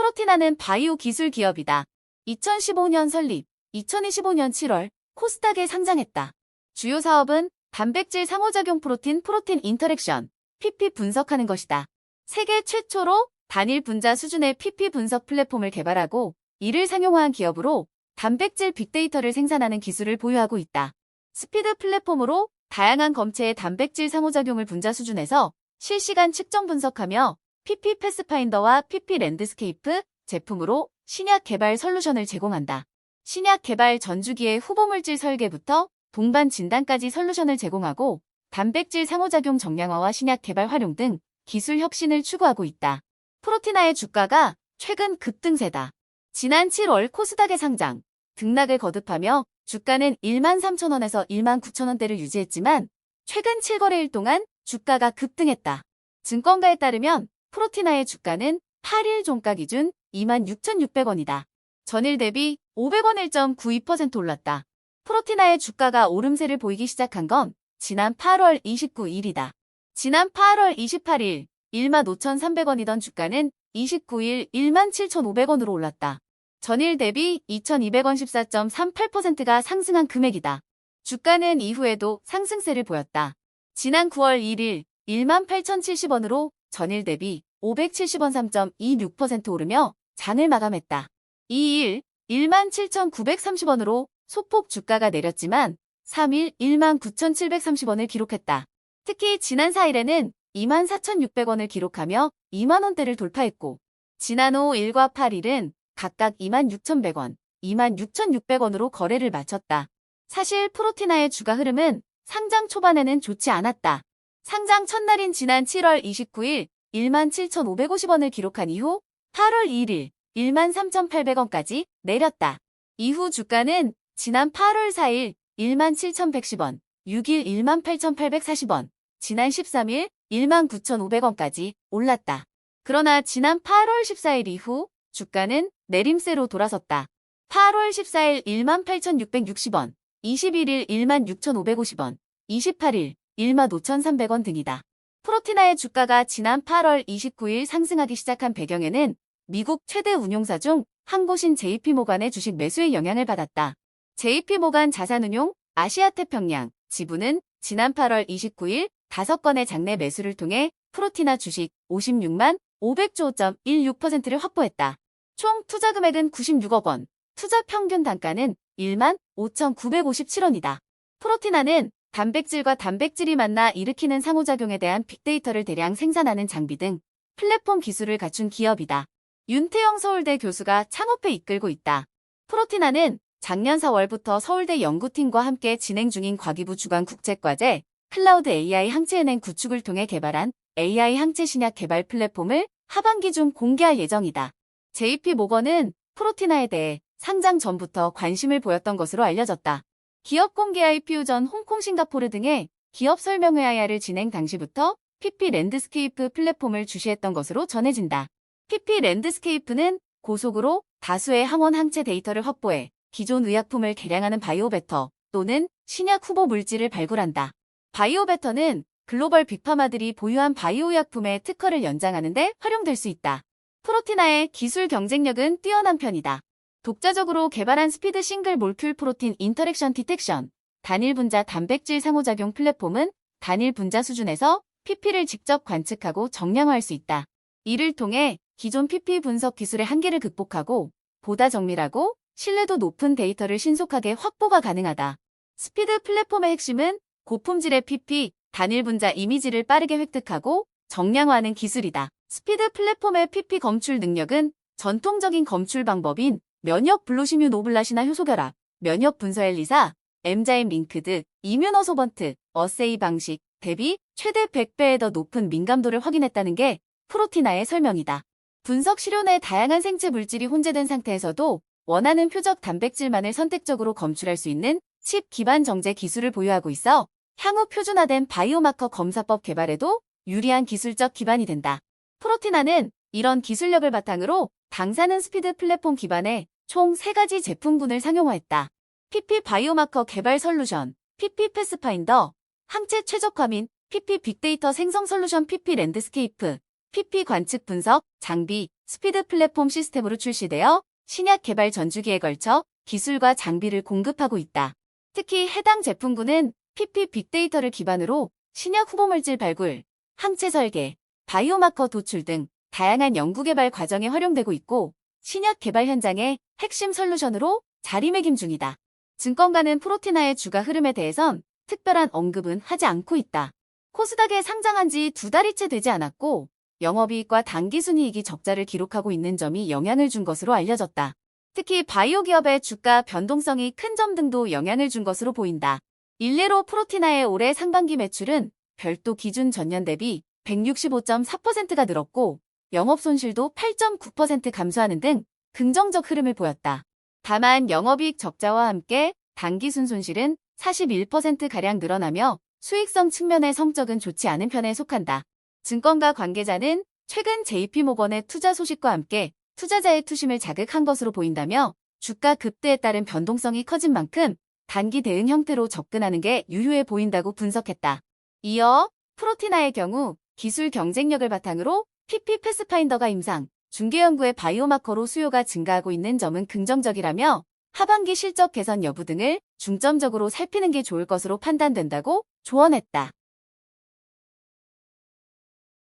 프로티나는 바이오 기술 기업이다. 2015년 설립, 2025년 7월 코스닥에 상장했다. 주요 사업은 단백질 상호작용 프로틴 인터랙션, PP 분석하는 것이다. 세계 최초로 단일 분자 수준의 PP 분석 플랫폼을 개발하고 이를 상용화한 기업으로 단백질 빅데이터를 생산하는 기술을 보유하고 있다. 스피드 플랫폼으로 다양한 검체의 단백질 상호작용을 분자 수준에서 실시간 측정 분석하며 PP 패스파인더와 PP 랜드스케이프 제품으로 신약 개발 솔루션을 제공한다. 신약 개발 전주기의 후보물질 설계부터 동반 진단까지 솔루션을 제공하고 단백질 상호작용 정량화와 신약 개발 활용 등 기술 혁신을 추구하고 있다. 프로티나의 주가가 최근 급등세다. 지난 7월 코스닥에 상장, 등락을 거듭하며 주가는 13,000원에서 19,000원대를 유지했지만 최근 7거래일 동안 주가가 급등했다. 증권가에 따르면 프로티나의 주가는 8일 종가 기준 26,600원이다. 전일 대비 500원 1.92% 올랐다. 프로티나의 주가가 오름세를 보이기 시작한 건 지난 8월 29일이다. 지난 8월 28일 15,300원이던 주가는 29일 17,500원으로 올랐다. 전일 대비 2,200원 14.38%가 상승한 금액이다. 주가는 이후에도 상승세를 보였다. 지난 9월 1일 18,070원으로 전일 대비 570원 3.26% 오르며 장을 마감했다. 2일 17,930원으로 소폭 주가가 내렸지만 3일 19,730원을 기록했다. 특히 지난 4일에는 24,600원을 기록하며 2만원대를 돌파했고 지난 5일과 8일은 각각 26,100원, 26,600원으로 거래를 마쳤다. 사실 프로티나의 주가 흐름은 상장 초반에는 좋지 않았다. 상장 첫날인 지난 7월 29일 17,550원을 기록한 이후 8월 2일 13,800원까지 내렸다. 이후 주가는 지난 8월 4일 17,110원, 6일 18,840원, 지난 13일 19,500원까지 올랐다. 그러나 지난 8월 14일 이후 주가는 내림세로 돌아섰다. 8월 14일 18,660원, 21일 16,550원, 28일 15,300원 등이다. 프로티나의 주가가 지난 8월 29일 상승하기 시작한 배경에는 미국 최대 운용사 중 한 곳인 JP모간의 주식 매수의 영향을 받았다. JP모간 자산운용 아시아태평양 지부는 지난 8월 29일 5건의 장내 매수를 통해 프로티나 주식 56만 500조 5.16%를 확보했다. 총 투자 금액은 96억 원, 투자 평균 단가는 1만 5,957원이다. 프로티나는 단백질과 단백질이 만나 일으키는 상호작용에 대한 빅데이터를 대량 생산하는 장비 등 플랫폼 기술을 갖춘 기업이다. 윤태영 서울대 교수가 창업해 이끌고 있다. 프로티나는 작년 4월부터 서울대 연구팀과 함께 진행 중인 과기부 주관 국제과제 클라우드 AI 항체은행 구축을 통해 개발한 AI 항체 신약 개발 플랫폼을 하반기 중 공개할 예정이다. JP모건은 프로티나에 대해 상장 전부터 관심을 보였던 것으로 알려졌다. 기업 공개 IPO 전 홍콩, 싱가포르 등의 기업 설명회 IR을 진행 당시부터 PP 랜드스케이프 플랫폼을 주시했던 것으로 전해진다. PP 랜드스케이프는 고속으로 다수의 항원 항체 데이터를 확보해 기존 의약품을 개량하는 바이오베터 또는 신약 후보 물질을 발굴한다. 바이오베터는 글로벌 빅파마들이 보유한 바이오의약품의 특허를 연장하는 데 활용될 수 있다. 프로티나의 기술 경쟁력은 뛰어난 편이다. 독자적으로 개발한 스피드 싱글 몰큘 프로틴 인터랙션 디텍션, 단일 분자 단백질 상호작용 플랫폼은 단일 분자 수준에서 PP를 직접 관측하고 정량화할 수 있다. 이를 통해 기존 PP 분석 기술의 한계를 극복하고 보다 정밀하고 신뢰도 높은 데이터를 신속하게 확보가 가능하다. 스피드 플랫폼의 핵심은 고품질의 PP, 단일 분자 이미지를 빠르게 획득하고 정량화하는 기술이다. 스피드 플랫폼의 PP 검출 능력은 전통적인 검출 방법인 면역 블루시뮤노블라시나 효소결합, 면역 분서 엘리사, 엔자임 링크드, 이뮤노소번트, 어세이 방식 대비 최대 100배에 더 높은 민감도를 확인했다는 게 프로티나의 설명이다. 분석 시료 내 다양한 생체 물질이 혼재된 상태에서도 원하는 표적 단백질만을 선택적으로 검출할 수 있는 칩 기반 정제 기술을 보유하고 있어 향후 표준화된 바이오마커 검사법 개발에도 유리한 기술적 기반이 된다. 프로티나는 이런 기술력을 바탕으로 당사는 스피드 플랫폼 기반의 총 3가지 제품군을 상용화했다. PP 바이오마커 개발 솔루션, PP 패스파인더, 항체 최적화 및 PP 빅데이터 생성 솔루션 PP 랜드스케이프, PP 관측 분석, 장비, 스피드 플랫폼 시스템으로 출시되어 신약 개발 전주기에 걸쳐 기술과 장비를 공급하고 있다. 특히 해당 제품군은 PP 빅데이터를 기반으로 신약 후보물질 발굴, 항체 설계, 바이오마커 도출 등 다양한 연구개발 과정에 활용되고 있고 신약 개발 현장의 핵심 솔루션으로 자리매김 중이다. 증권가는 프로티나의 주가 흐름에 대해선 특별한 언급은 하지 않고 있다. 코스닥에 상장한 지 2달이 채 되지 않았고 영업이익과 당기순이익이 적자를 기록하고 있는 점이 영향을 준 것으로 알려졌다. 특히 바이오 기업의 주가 변동성이 큰 점 등도 영향을 준 것으로 보인다. 일례로 프로티나의 올해 상반기 매출은 별도 기준 전년 대비 165.4%가 늘었고 영업 손실도 8.9% 감소하는 등 긍정적 흐름을 보였다. 다만 영업이익 적자와 함께 당기순 손실은 41%가량 늘어나며 수익성 측면의 성적은 좋지 않은 편에 속한다. 증권가 관계자는 최근 JP모건의 투자 소식과 함께 투자자의 투심을 자극한 것으로 보인다며 주가 급대에 따른 변동성이 커진 만큼 단기 대응 형태로 접근하는 게 유효해 보인다고 분석했다. 이어 프로티나의 경우 기술 경쟁력을 바탕으로 PP 패스파인더가 임상, 중개연구의 바이오마커로 수요가 증가하고 있는 점은 긍정적이라며 하반기 실적 개선 여부 등을 중점적으로 살피는 게 좋을 것으로 판단된다고 조언했다.